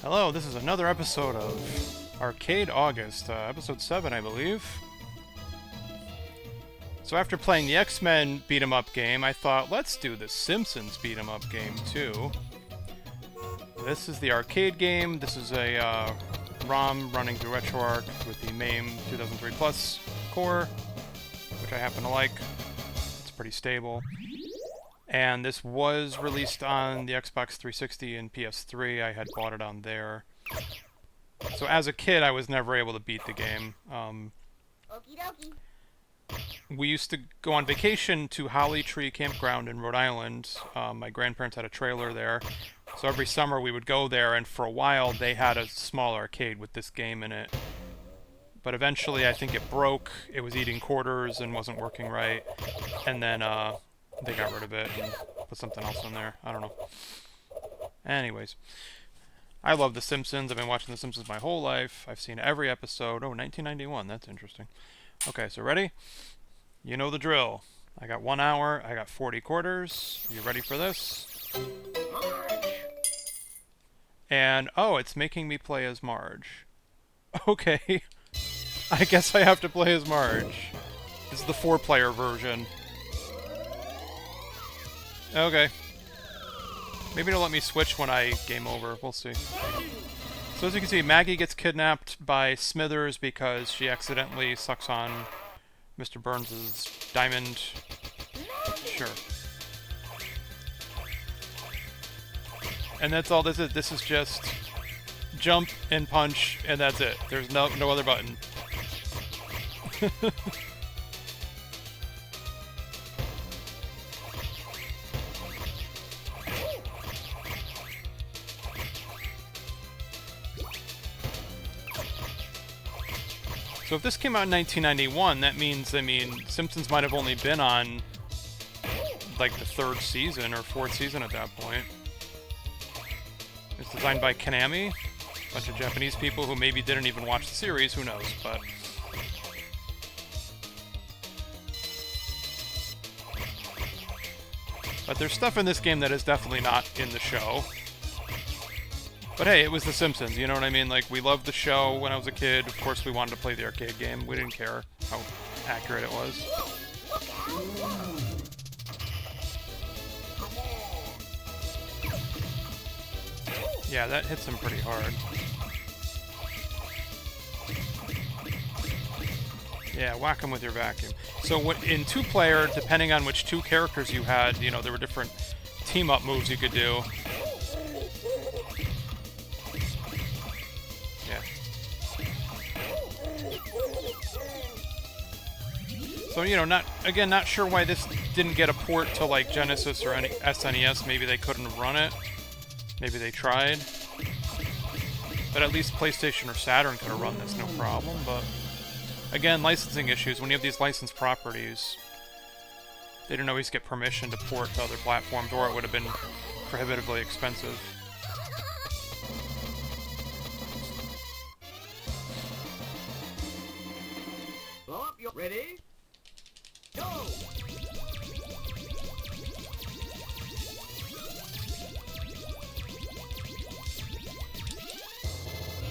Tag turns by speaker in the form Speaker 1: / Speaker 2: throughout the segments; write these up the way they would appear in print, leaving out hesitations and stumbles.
Speaker 1: Hello, this is another episode of Arcade August, episode 7, I believe. So after playing the X-Men beat-em-up game, I thought, let's do the Simpsons beat-em-up game, too. This is the arcade game. This is a ROM running through RetroArch with the MAME 2003 Plus core, which I happen to like. It's pretty stable. And this was released on the Xbox 360 and PS3. I had bought it on there. So as a kid, I was never able to beat the game. We used to go on vacation to Holly Tree Campground in Rhode Island. My grandparents had a trailer there. So every summer we would go there, and for a while they had a small arcade with this game in it. But eventually I think it broke. It was eating quarters and wasn't working right. And then they got rid of it and put something else in there. I don't know. Anyways. I love The Simpsons. I've been watching The Simpsons my whole life. I've seen every episode. Oh, 1991. That's interesting. Okay, so ready? You know the drill. I got 1 hour. I got 40 quarters. You ready for this? And, oh, it's making me play as Marge. Okay. I guess I have to play as Marge. This is the 4-player version. Okay. Maybe it'll let me switch when I game over. We'll see. So as you can see, Maggie gets kidnapped by Smithers because she accidentally sucks on Mr. Burns' diamond. Sure. And that's all this is. This is just jump and punch, and that's it. There's no other button. So if this came out in 1991, that means, Simpsons might have only been on, like, the 3rd season or 4th season at that point. It's designed by Konami, a bunch of Japanese people who maybe didn't even watch the series, who knows, but... But there's stuff in this game that is definitely not in the show. But hey, it was The Simpsons, you know what I mean? Like, we loved the show when I was a kid. Of course, we wanted to play the arcade game. We didn't care how accurate it was. Yeah, that hits him pretty hard. Yeah, whack him with your vacuum. So in 2-player, depending on which 2 characters you had, you know, there were different team-up moves you could do. So, you know, not sure why this didn't get a port to, like, Genesis or any SNES. Maybe they couldn't run it. Maybe they tried. But at least PlayStation or Saturn could have run this, no problem. But, again, licensing issues. When you have these licensed properties, they didn't always get permission to port to other platforms, or it would have been prohibitively expensive.
Speaker 2: Well, you ready? Go!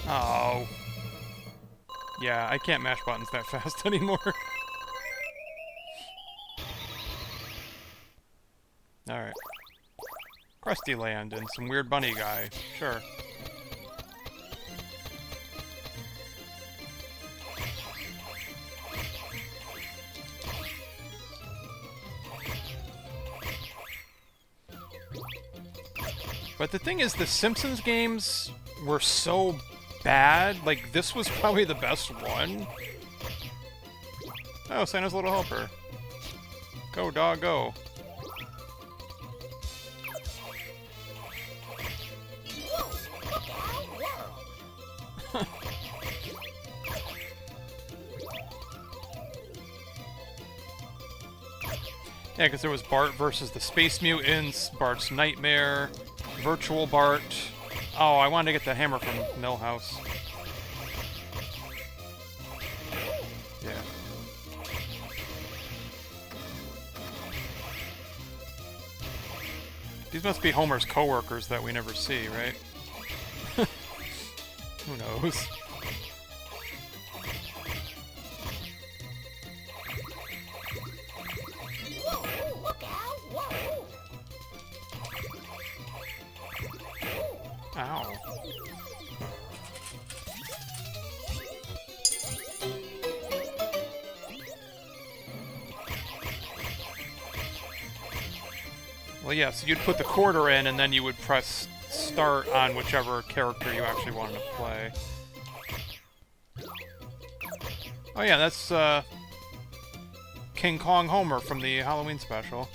Speaker 1: Oh. Yeah, I can't mash buttons that fast anymore. Alright. Krusty Land and some weird bunny guy. Sure. But the thing is, the Simpsons games were so bad. Like, this was probably the best one. Oh, Santa's Little Helper. Go, dog, go. Yeah, because there was Bart versus the Space Mutants, Bart's Nightmare, Virtual Bart. Oh, I wanted to get the hammer from Millhouse. Yeah. These must be Homer's coworkers that we never see, right? Who knows?
Speaker 2: Whoa, look out! Whoa!
Speaker 1: Ow. Well, yeah, so you'd put the quarter in, and then you would press start on whichever character you actually wanted to play. Oh yeah, that's King Kong Homer from the Halloween special.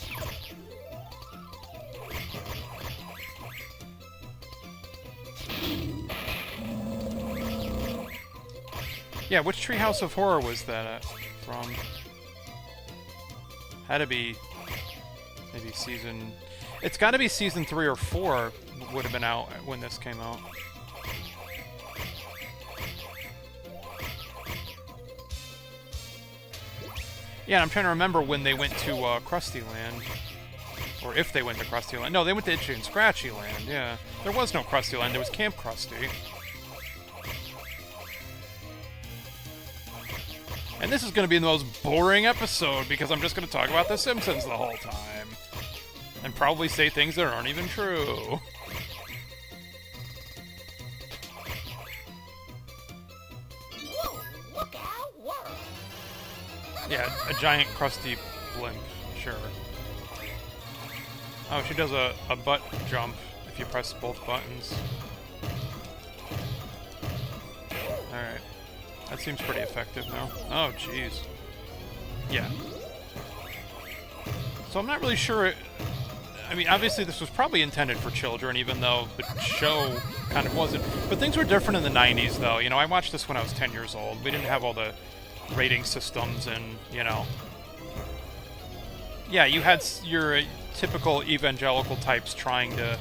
Speaker 1: Yeah, which Treehouse of Horror was that from? Had to be maybe season... It's got to be season 3 or 4 would have been out when this came out. Yeah, and I'm trying to remember when they went to Krusty Land. Or if they went to Krusty Land. No, they went to Itchy and Scratchy Land, yeah. There was no Krusty Land, there was Camp Krusty. And this is going to be the most boring episode because I'm just going to talk about The Simpsons the whole time. And probably say things that aren't even true.
Speaker 2: Whoa, look out! Whoa!
Speaker 1: Yeah, a giant crusty blimp, sure. Oh, she does a butt jump if you press both buttons. Alright. That seems pretty effective now. Oh, jeez. Yeah. So I'm not really sure... I mean, obviously this was probably intended for children, even though the show kind of wasn't. But things were different in the 90s, though. You know, I watched this when I was 10 years old. We didn't have all the rating systems and, you know... Yeah, you had your typical evangelical types trying to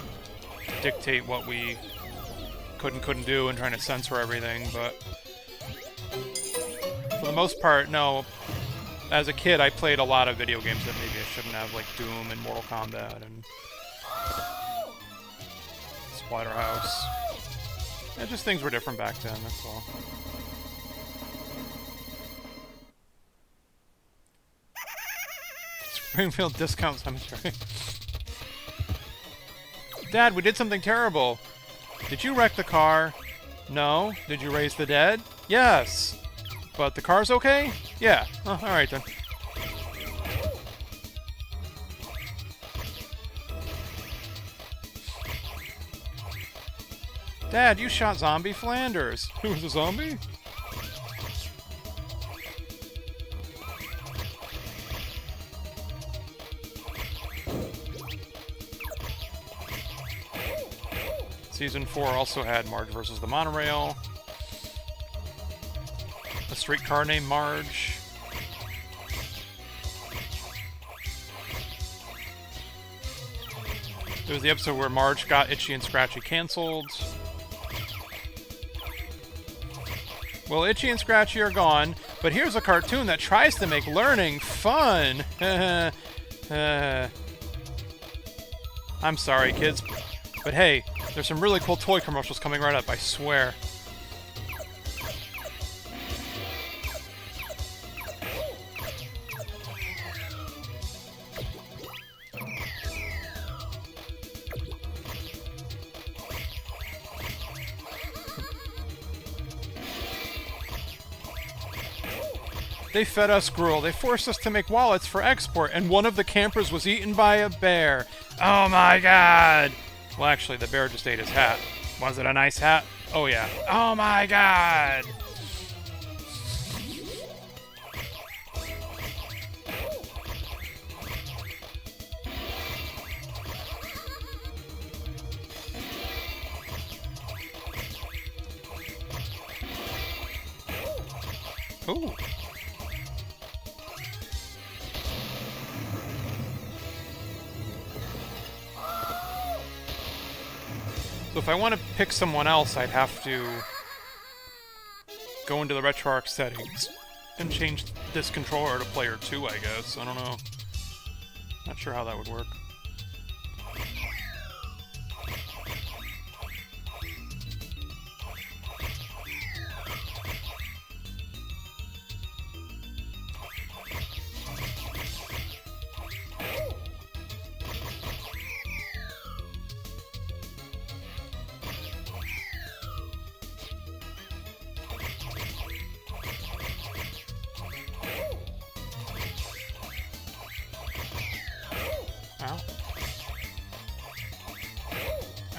Speaker 1: dictate what we couldn't do and trying to censor everything, but... For the most part, no. As a kid, I played a lot of video games that maybe I shouldn't have, like Doom and Mortal Kombat and Splatterhouse. Yeah, just things were different back then, that's all. Springfield Discount Cemetery. Dad, we did something terrible. Did you wreck the car? No. Did you raise the dead? Yes. But the car's okay? Yeah. Oh, alright then. Dad, you shot Zombie Flanders. Who was a zombie? Season 4 also had Marge versus the Monorail. A streetcar named Marge. There was the episode where Marge got Itchy and Scratchy canceled. Well, Itchy and Scratchy are gone, but here's a cartoon that tries to make learning fun. I'm sorry, kids, but hey, there's some really cool toy commercials coming right up, I swear. They fed us gruel. They forced us to make wallets for export, and one of the campers was eaten by a bear. Oh my god! Well, actually, the bear just ate his hat. Was it a nice hat? Oh yeah. Oh my god! Ooh. So if I want to pick someone else, I'd have to go into the RetroArch settings and change this controller to player 2, I guess. I don't know. Not sure how that would work.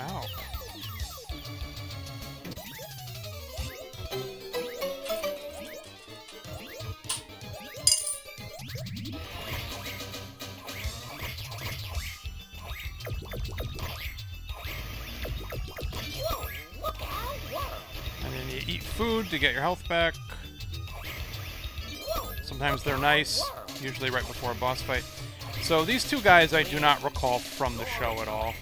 Speaker 1: Ow.
Speaker 2: Whoa, look out, world.
Speaker 1: And then you eat food to get your health back.
Speaker 2: Whoa,
Speaker 1: Sometimes they're nice, usually right before a boss fight. So these two guys I do not recall from the show at all.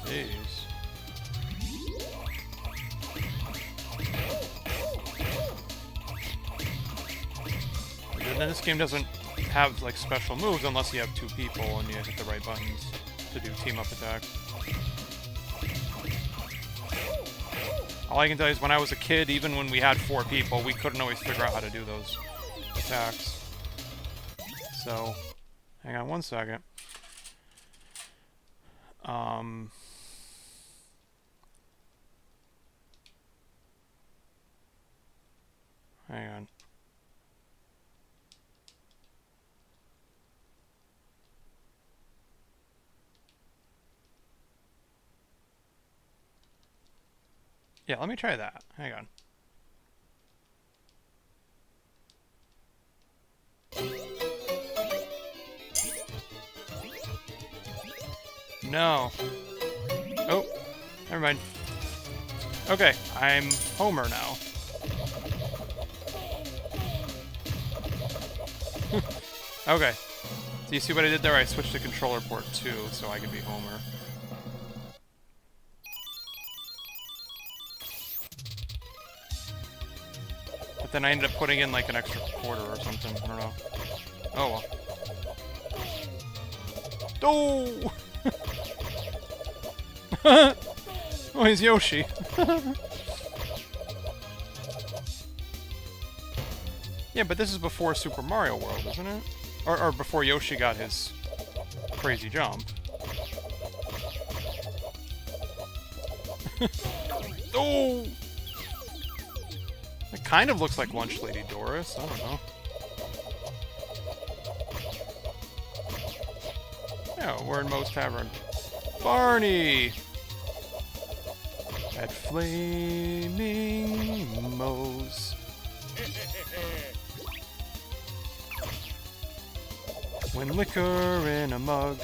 Speaker 1: Jeez. Then this game doesn't have like special moves unless you have two people and you hit the right buttons to do team up attack. All I can tell you is when I was a kid, even when we had 4 people, we couldn't always figure out how to do those attacks. So, hang on one second. Hang on. Yeah, let me try that. Hang on. No. Oh, never mind. Okay, I'm Homer now. Okay. So you see what I did there? I switched to controller port 2 so I could be Homer. But then I ended up putting in like an extra quarter or something. I don't know. Oh well. Oh! Oh, he's Yoshi. Yeah, but this is before Super Mario World, isn't it? Or before Yoshi got his crazy jump. Oh! It kind of looks like Lunch Lady Doris. I don't know. Yeah, we're in Moe's Tavern. Barney! At Flaming Moe's. When liquor in a mug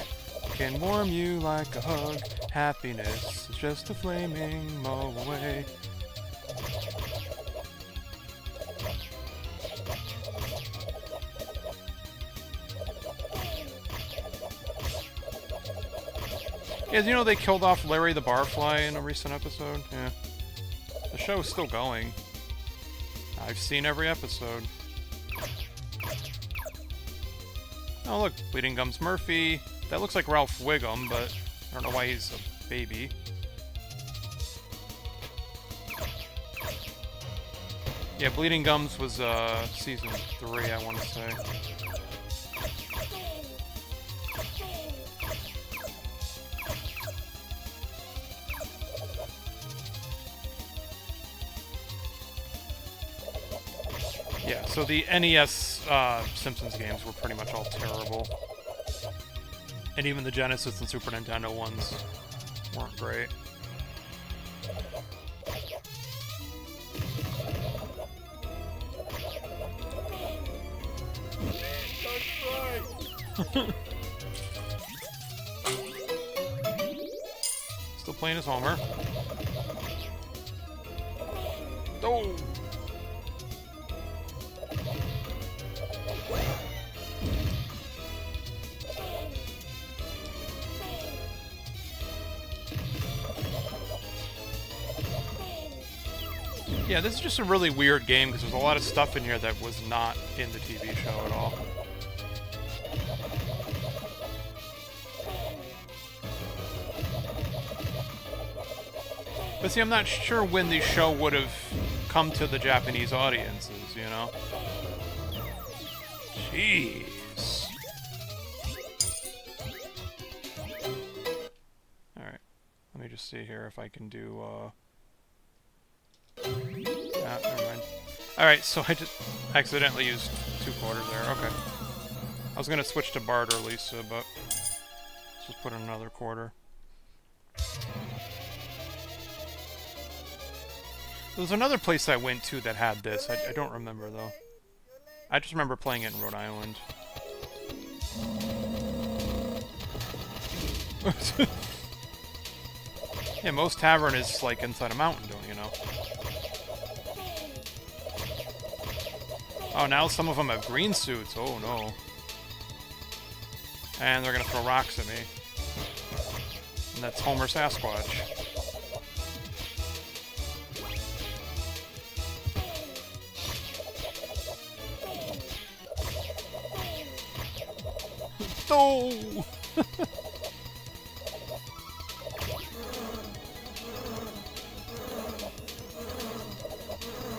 Speaker 1: can warm you like a hug, happiness is just a flaming Moe away. Yeah, you know they killed off Larry the Barfly in a recent episode? Yeah. The show is still going. I've seen every episode. Oh look, Bleeding Gums Murphy. That looks like Ralph Wiggum, but I don't know why he's a baby. Yeah, Bleeding Gums was season 3, I want to say. Yeah, so the NES Simpsons games were pretty much all terrible. And even the Genesis and Super Nintendo ones weren't great. Still playing as Homer. Oh! Yeah, this is just a really weird game because there's a lot of stuff in here that was not in the TV show at all. But see, I'm not sure when the show would have come to the Japanese audiences, you know? Jeez. see here if I can do, never mind. Alright, so I just accidentally used 2 quarters there. Okay. I was gonna switch to Bart or Lisa, but let's just put in another quarter. There was another place I went to that had this. I don't remember, though. I just remember playing it in Rhode Island. Yeah, most tavern is, like, inside a mountain, don't you know? Oh, now some of them have green suits. Oh, no. And they're gonna throw rocks at me. And that's Homer Sasquatch. No!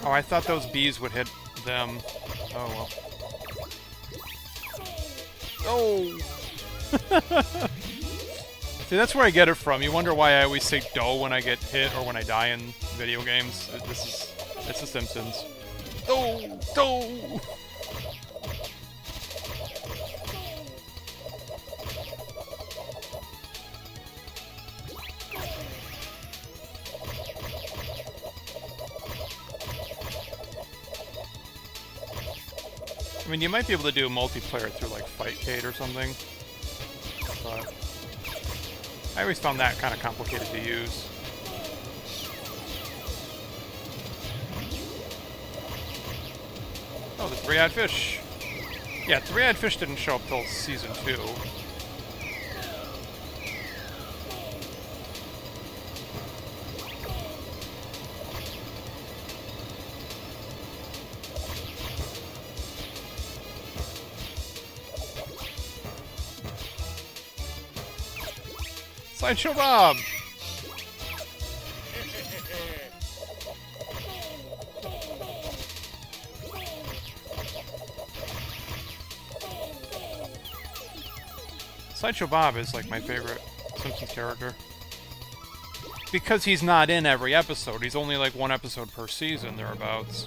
Speaker 1: Oh, I thought those bees would hit them. Oh, well. Oh! See, that's where I get it from. You wonder why I always say "doh" when I get hit or when I die in video games. It's The Simpsons. Oh! Doh! I mean, you might be able to do a multiplayer through, like, Fightcade or something, but I always found that kind of complicated to use. Oh, the three-eyed fish! Yeah, three-eyed fish didn't show up till Season 2. Sideshow Bob! Sideshow Bob is like my favorite Simpsons character. Because he's not in every episode. He's only like 1 episode per season, thereabouts.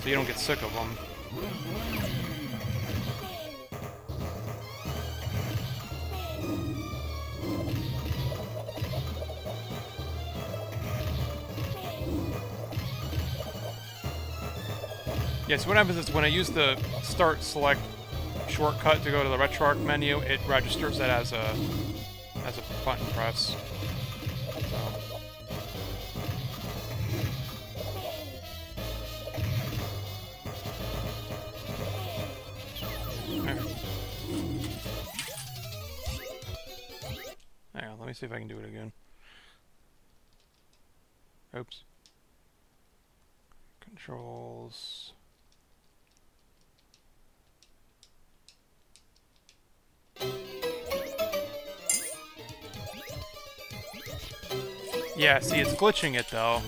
Speaker 1: So you don't get sick of him. Yeah, so what happens is when I use the Start Select shortcut to go to the RetroArch menu, it registers it as a button press. So. Hang on, let me see if I can do it again. Oops. Controls. Yeah, see, it's glitching it, though.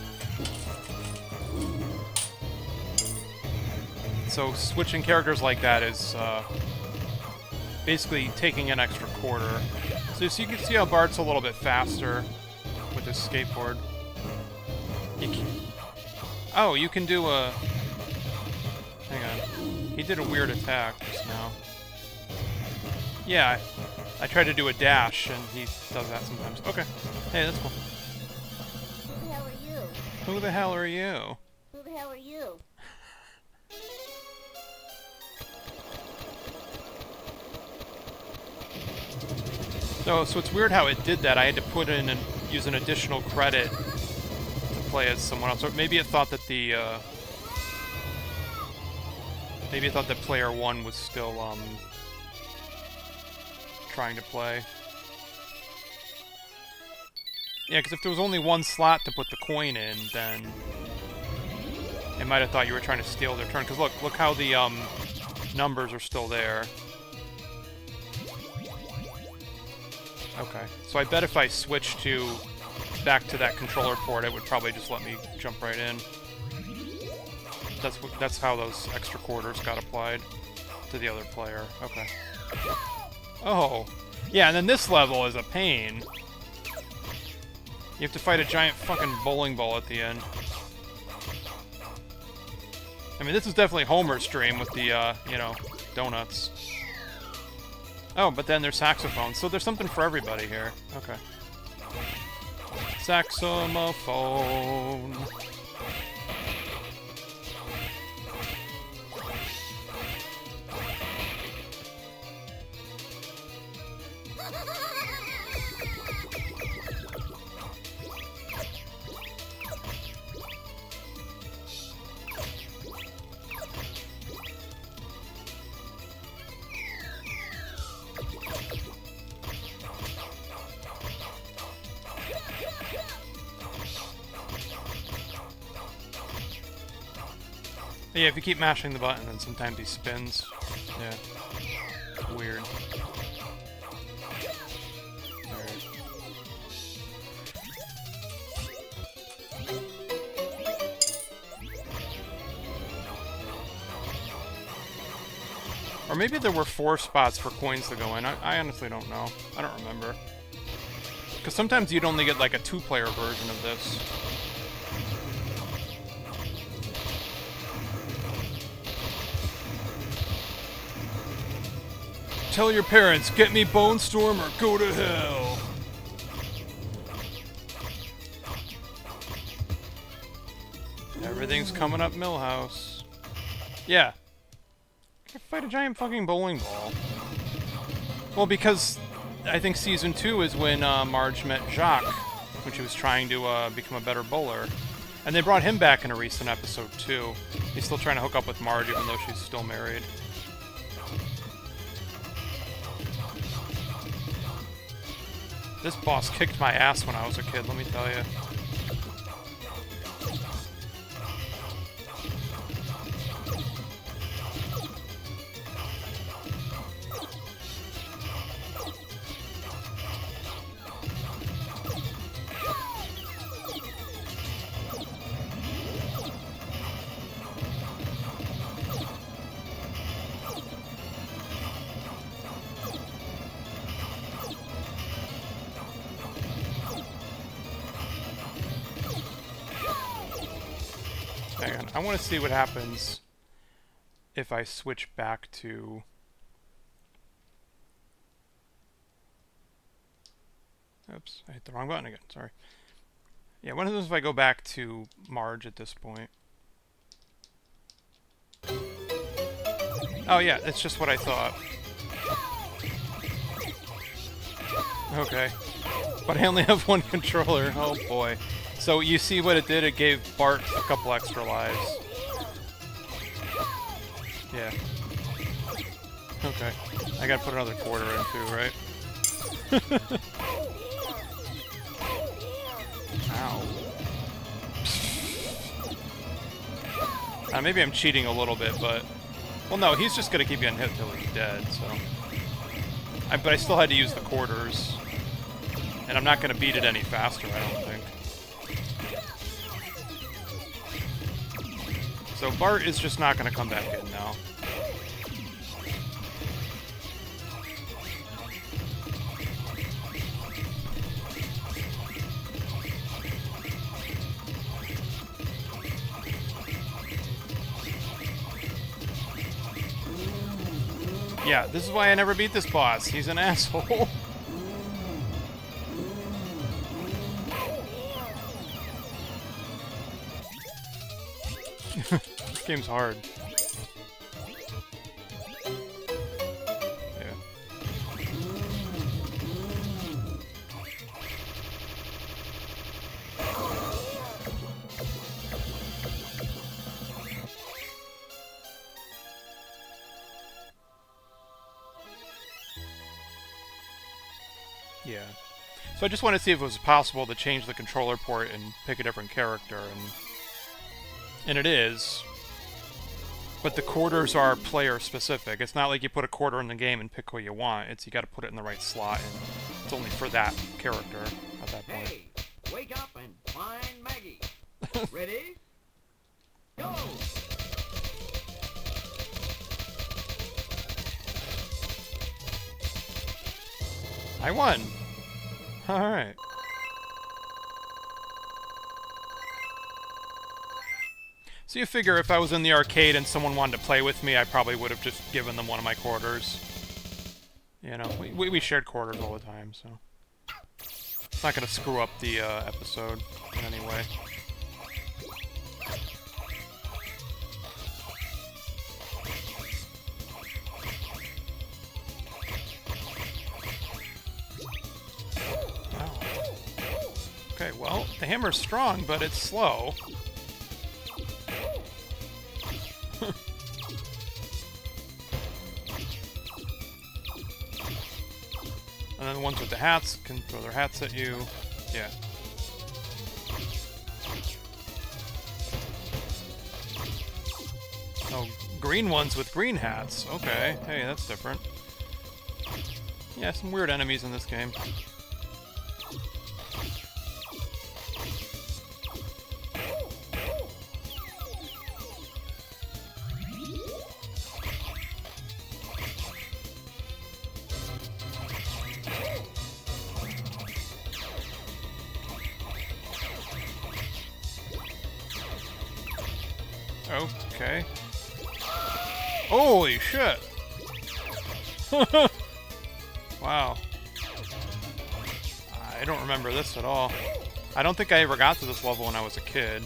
Speaker 1: So switching characters like that is basically taking an extra quarter. So you can see how Bart's a little bit faster with his skateboard. Oh, you can do a... Hang on. He did a weird attack just now. Yeah, I tried to do a dash, and he does that sometimes. Okay. Hey, that's cool.
Speaker 2: Who the hell are you?
Speaker 1: Who the hell are you?
Speaker 2: Who the hell are you?
Speaker 1: So it's weird how it did that. I had to put in and use an additional credit to play as someone else. Or maybe it thought that the maybe it thought that player 1 was still trying to play. Yeah, because if there was only 1 slot to put the coin in, then it might have thought you were trying to steal their turn. Because look how the numbers are still there. Okay, so I bet if I switch back to that controller port, it would probably just let me jump right in. That's how those extra quarters got applied to the other player. Okay. Oh, yeah, and then this level is a pain. You have to fight a giant fucking bowling ball at the end. I mean, this is definitely Homer's dream with the, you know, donuts. Oh, but then there's saxophones, so there's something for everybody here. Okay. Saxophone. Yeah, if you keep mashing the button, then sometimes he spins. Yeah. Weird. Alright. Or maybe there were 4 spots for coins to go in. I honestly don't know. I don't remember. Because sometimes you'd only get like a 2-player version of this. Tell your parents, get me Bone Storm or go to hell. Everything's coming up Millhouse. Yeah. I fight a giant fucking bowling ball. Well, because I think Season 2 is when Marge met Jacques, when she was trying to become a better bowler. And they brought him back in a recent episode, too. He's still trying to hook up with Marge, even though she's still married. This boss kicked my ass when I was a kid, let me tell you. Hang on, I want to see what happens if I switch back to... Oops, I hit the wrong button again, sorry. Yeah, what happens if I go back to Marge at this point? Oh yeah, it's just what I thought. Okay. But I only have one controller, oh boy. So you see what it did? It gave Bart a couple extra lives. Yeah. Okay. I gotta put another quarter in too, right? Ow. Maybe I'm cheating a little bit, but... Well, no, he's just gonna keep getting hit till he's dead, so... But I still had to use the quarters. And I'm not gonna beat it any faster, I don't think. So Bart is just not going to come back in now. Yeah, this is why I never beat this boss. He's an asshole. This game's hard. Yeah. Yeah. So I just want to see if it was possible to change the controller port and pick a different character, and it is. But the quarters are player specific. It's not like you put a quarter in the game and pick who you want. It's you got to put it in the right slot, and it's only for that character at that point.
Speaker 3: Hey, wake up and find Maggie. Ready? Go!
Speaker 1: I won. All right. So you figure if I was in the arcade and someone wanted to play with me, I probably would have just given them one of my quarters. You know, we shared quarters all the time, so... It's not gonna screw up the episode in any way. Wow. Okay, well, the hammer's strong, but it's slow. And then the ones with the hats can throw their hats at you. Yeah. Oh, green ones with green hats. Okay. Hey, that's different. Yeah, some weird enemies in this game. Okay. Holy shit! Wow. I don't remember this at all. I don't think I ever got to this level when I was a kid.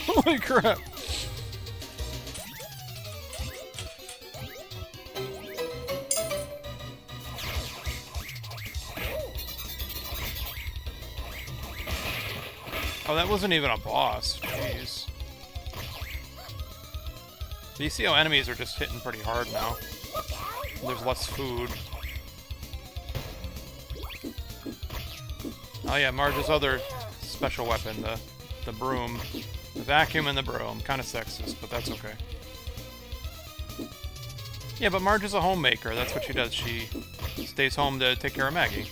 Speaker 1: Holy crap! Oh, that wasn't even a boss. Jeez. You see how enemies are just hitting pretty hard now. There's less food. Oh yeah, Marge's other special weapon, the broom. The vacuum and the broom. Kind of sexist, but that's okay. Yeah, but Marge is a homemaker. That's what she does. She stays home to take care of Maggie.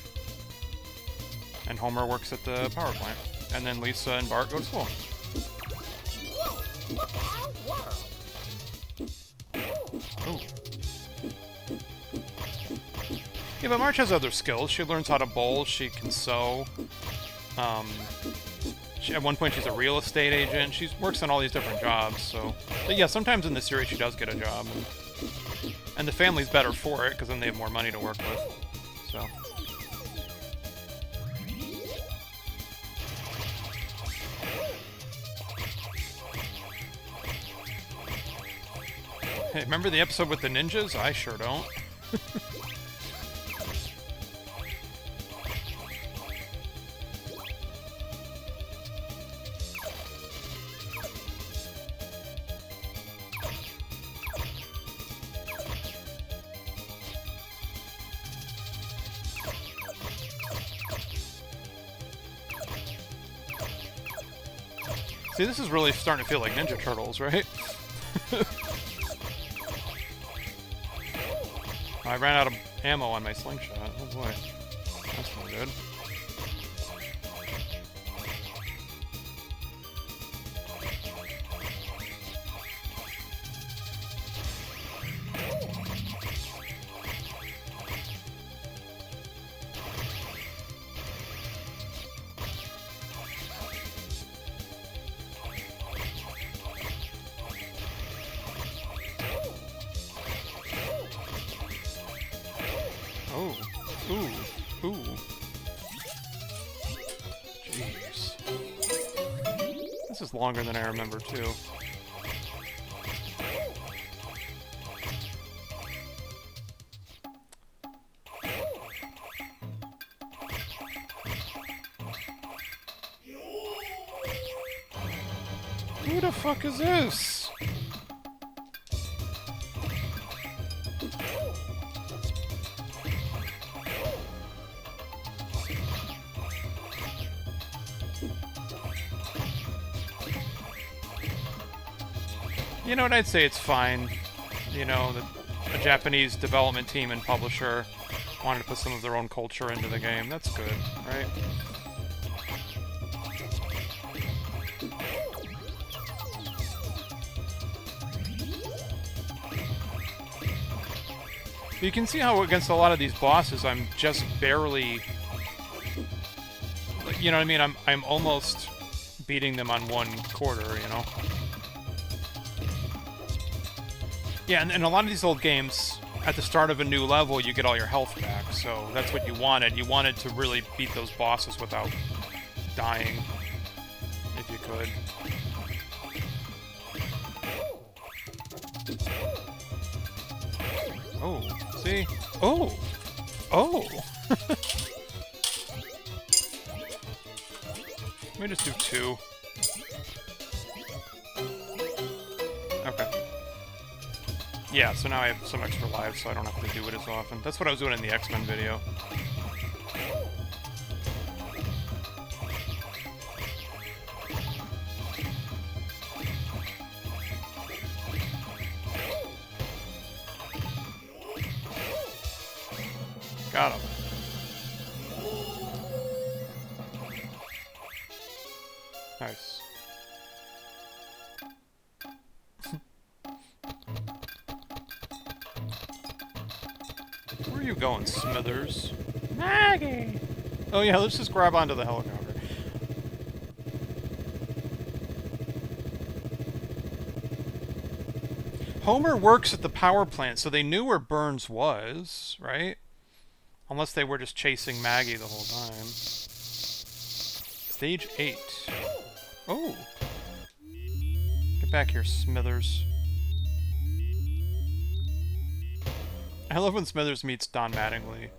Speaker 1: And Homer works at the power plant. And then Lisa and Bart go to school. Ooh. Yeah, but Marge has other skills. She learns how to bowl. She can sew. At one point, she's a real estate agent. She works on all these different jobs. So, but yeah, sometimes in the series, she does get a job, and the family's better for it because then they have more money to work with. So. Hey, remember the episode with the ninjas? I sure don't. See, this is really starting to feel like Ninja Turtles, right? I ran out of ammo on my slingshot. Oh boy. That's no good. Oh. Ooh. Ooh. Jeez. This is longer than I remember, too. Who the fuck is this? You know what, I'd say it's fine. You know, a Japanese development team and publisher wanted to put some of their own culture into the game. That's good, right? You can see how against a lot of these bosses I'm just barely you know what I mean? I'm almost beating them on 1/4, you know? Yeah, and a lot of these old games, at the start of a new level, you get all your health back, so that's what you wanted. You wanted to really beat those bosses without dying, if you could. Oh, see? Oh! Oh! Let me just do 2. Okay. Yeah, so now I have some extra lives, so I don't have to do it as often. That's what I was doing in the X-Men video. Got him. Nice. Where are you going, Smithers? Maggie! Oh yeah, let's just grab onto the helicopter. Homer works at the power plant, so they knew where Burns was, right? Unless they were just chasing Maggie the whole time. Stage 8. Oh! Get back here, Smithers. I love when Smithers meets Don Mattingly.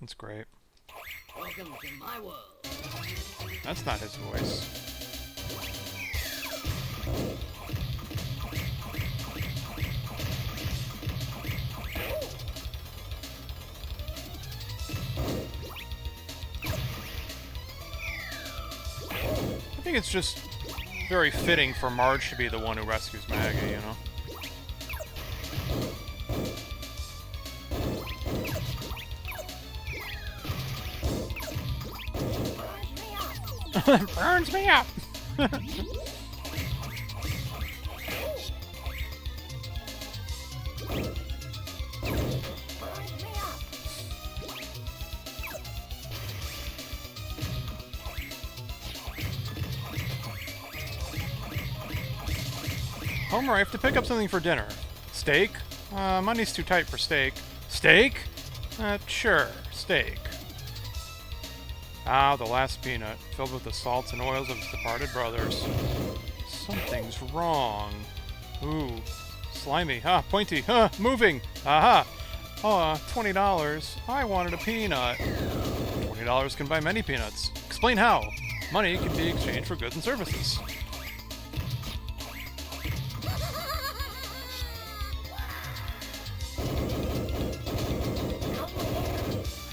Speaker 1: That's great.
Speaker 3: Welcome to my world.
Speaker 1: That's not his voice. I think it's just very fitting for Marge to be the one who rescues Maggie, you know? Burns me up! Homer, I have to pick up something for dinner. Steak? Money's too tight for steak. Steak? Sure, steak. Ah, the last peanut, filled with the salts and oils of his departed brothers. Something's wrong. Ooh, slimy. Pointy. Moving. Aha. Oh, $20. I wanted a peanut. $20 can buy many peanuts. Explain how. Money can be exchanged for goods and services.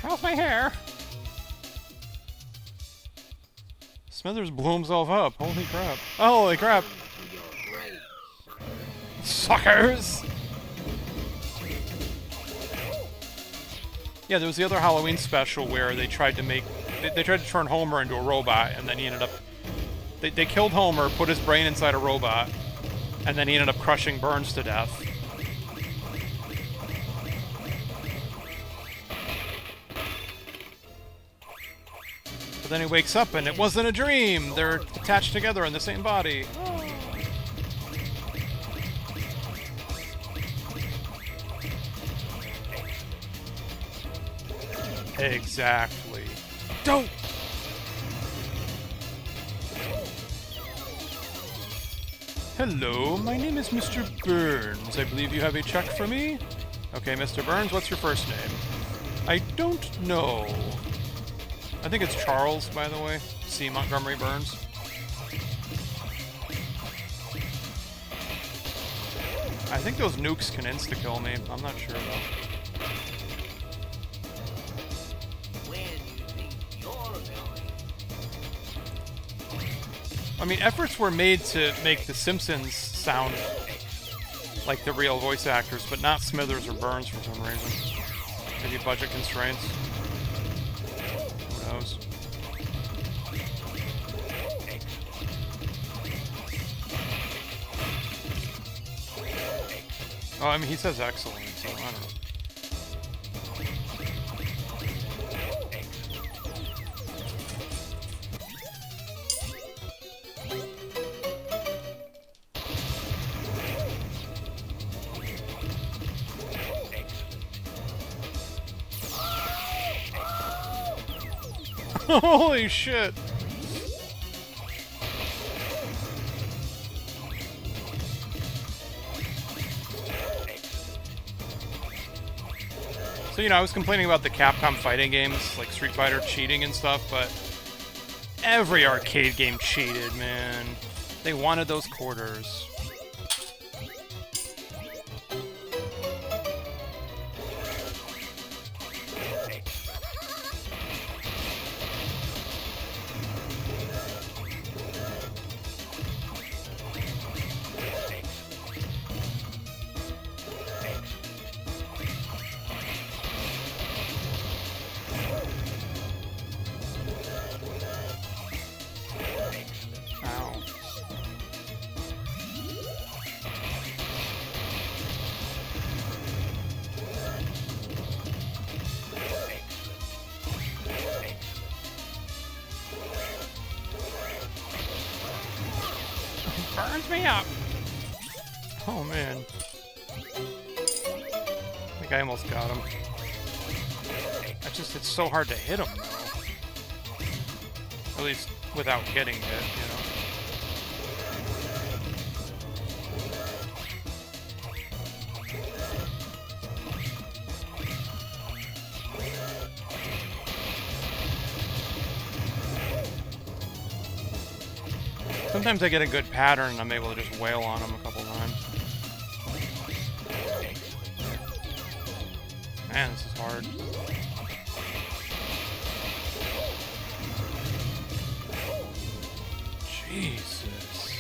Speaker 1: How's my hair? Smithers blew himself up. Holy crap. Holy crap. Suckers! Yeah, there was the other Halloween special where they tried to make... They tried to turn Homer into a robot, and then he ended up... They killed Homer, put his brain inside a robot, and then he ended up crushing Burns to death. But then he wakes up and it wasn't a dream! They're attached together in the same body. Oh. Exactly. Don't! Hello, my name is Mr. Burns. I believe you have a check for me? Okay, Mr. Burns, what's your first name? I don't know. I think it's Charles, by the way. C. Montgomery Burns. I think those nukes can insta-kill me. I'm not sure, though.
Speaker 3: Where do you think you're going?
Speaker 1: I mean, efforts were made to make the Simpsons sound like the real voice actors, but not Smithers or Burns for some reason. Maybe budget constraints. Who knows? Oh, I mean, he says excellent, so I don't know. Holy shit! So, you know, I was complaining about the Capcom fighting games, like Street Fighter cheating and stuff, but every arcade game cheated, man. They wanted those quarters. Burns me up. Oh man. I think I almost got him. It's so hard to hit him though. At least without getting hit, you know. Sometimes I get a good pattern and I'm able to just wail on them a couple times. Man, this is hard. Jesus.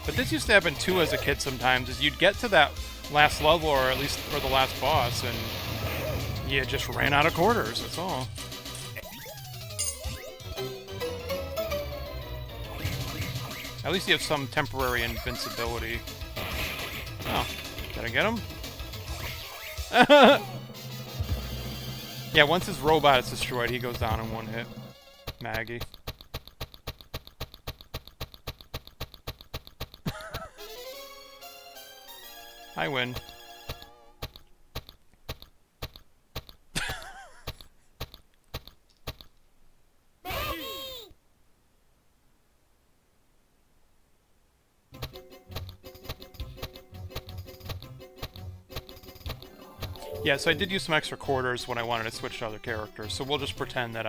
Speaker 1: But this used to happen too as a kid sometimes, is you'd get to that last level or at least for the last boss and you just ran out of quarters, that's all. At least you have some temporary invincibility. Oh, did I get him? Yeah, once his robot is destroyed, he goes down in one hit. Maggie. I win. Yeah, so I did use some extra quarters when I wanted to switch to other characters, so we'll just pretend that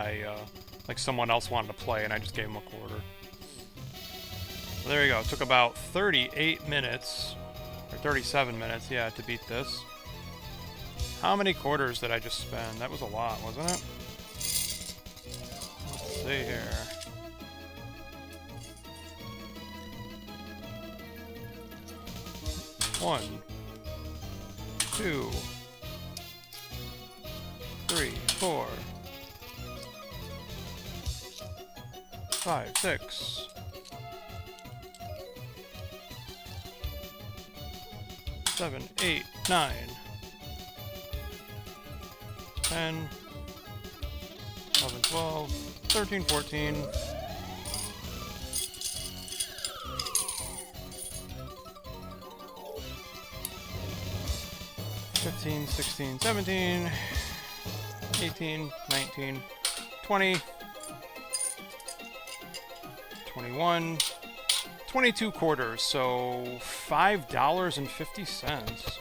Speaker 1: like someone else wanted to play and I just gave him a quarter. Well, there you go. It took about 38 minutes, or 37 minutes, yeah, to beat this. How many quarters did I just spend? That was a lot, wasn't it? Let's see here. One, two, 3, 4, 5, 6, 7, 8, 9, 10, 11, 12, 13, 14, 15, 16, 17, 18, 19, 20, 21, 22 quarters, so $5.50.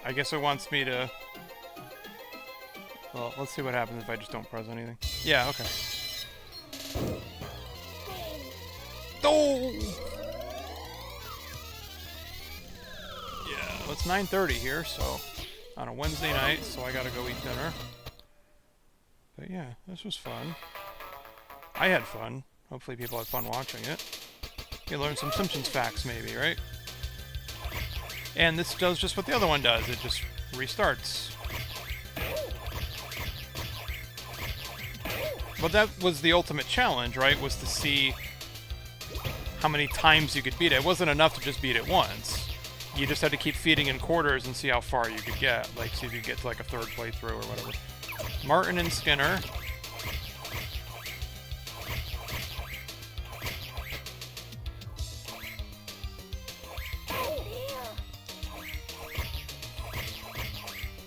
Speaker 1: I guess it wants me to... Well, let's see what happens if I just don't press anything. Yeah, okay. Oh! Yeah, well, it's 9:30 here, so... On a Wednesday night, so I gotta go eat dinner. But yeah, this was fun. I had fun. Hopefully people had fun watching it. You learn some Simpsons facts, maybe, right? And this does just what the other one does. It just restarts. But that was the ultimate challenge, right? Was to see how many times you could beat it. It wasn't enough to just beat it once. You just had to keep feeding in quarters and see how far you could get. Like, see if you could get to like a third playthrough or whatever. Martin and Skinner.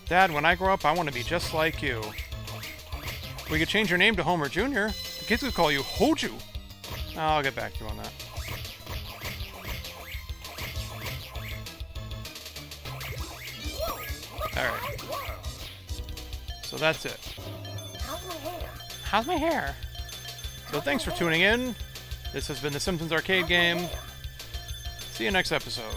Speaker 1: Dad, when I grow up, I want to be just like you. We could change your name to Homer Jr. The kids would call you Hoju. I'll get back to you on that. Alright. So that's it.
Speaker 2: How's my hair?
Speaker 1: How's my hair? So thanks for tuning in. This has been the Simpsons Arcade game. See you next episode.